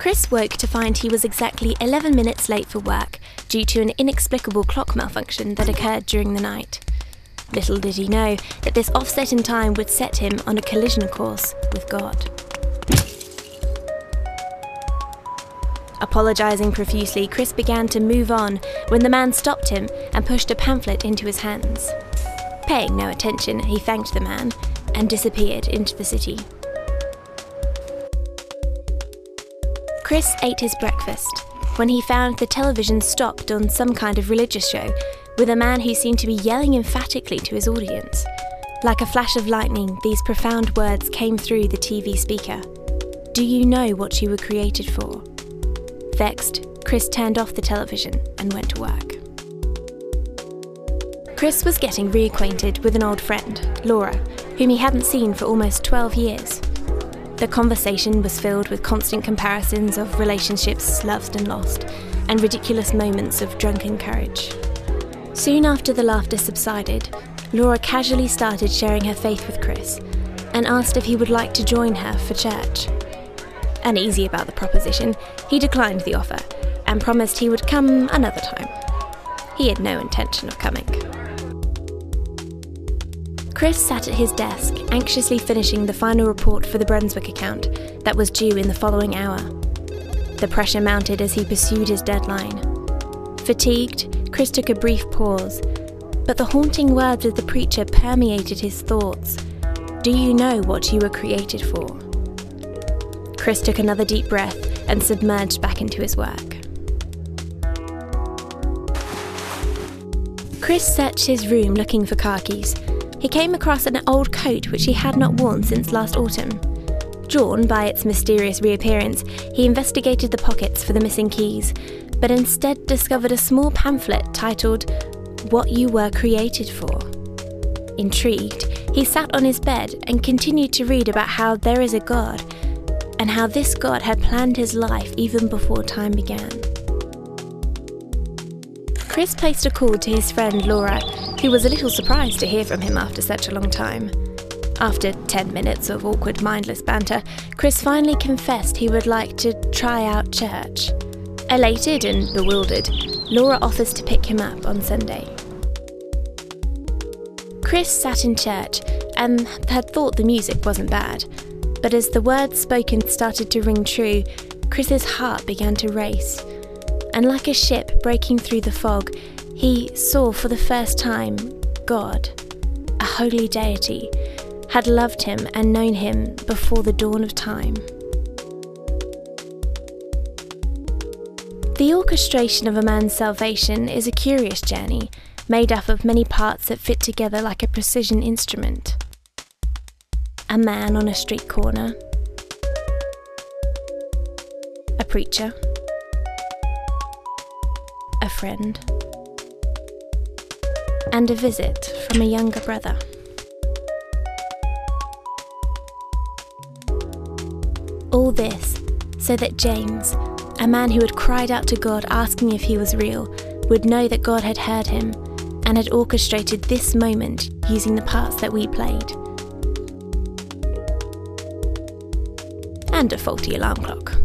Chris woke to find he was exactly 11 minutes late for work due to an inexplicable clock malfunction that occurred during the night. Little did he know that this offset in time would set him on a collision course with God. Apologising profusely, Chris began to move on when the man stopped him and pushed a pamphlet into his hands. Paying no attention, he thanked the man and disappeared into the city. Chris ate his breakfast when he found the television stopped on some kind of religious show with a man who seemed to be yelling emphatically to his audience. Like a flash of lightning, these profound words came through the TV speaker. "Do you know what you were created for?" Vexed, Chris turned off the television and went to work. Chris was getting reacquainted with an old friend, Laura, whom he hadn't seen for almost 12 years. The conversation was filled with constant comparisons of relationships loved and lost, and ridiculous moments of drunken courage. Soon after the laughter subsided, Laura casually started sharing her faith with Chris, and asked if he would like to join her for church. Uneasy about the proposition, he declined the offer, and promised he would come another time. He had no intention of coming. Chris sat at his desk, anxiously finishing the final report for the Brunswick account that was due in the following hour. The pressure mounted as he pursued his deadline. Fatigued, Chris took a brief pause, but the haunting words of the preacher permeated his thoughts. "Do you know what you were created for?" Chris took another deep breath and submerged back into his work. Chris searched his room looking for car keys. He came across an old coat which he had not worn since last autumn. Drawn by its mysterious reappearance, he investigated the pockets for the missing keys, but instead discovered a small pamphlet titled, "What You Were Created For." Intrigued, he sat on his bed and continued to read about how there is a God, and how this God had planned his life even before time began. Chris placed a call to his friend Laura, who was a little surprised to hear from him after such a long time. After 10 minutes of awkward, mindless banter, Chris finally confessed he would like to try out church. Elated and bewildered, Laura offers to pick him up on Sunday. Chris sat in church and had thought the music wasn't bad, but as the words spoken started to ring true, Chris's heart began to race. And like a ship breaking through the fog, he saw for the first time God, a holy deity, had loved him and known him before the dawn of time. The orchestration of a man's salvation is a curious journey, made up of many parts that fit together like a precision instrument. A man on a street corner, a preacher, a friend, and a visit from a younger brother. All this so that James, a man who had cried out to God asking if he was real, would know that God had heard him and had orchestrated this moment using the parts that we played. And a faulty alarm clock.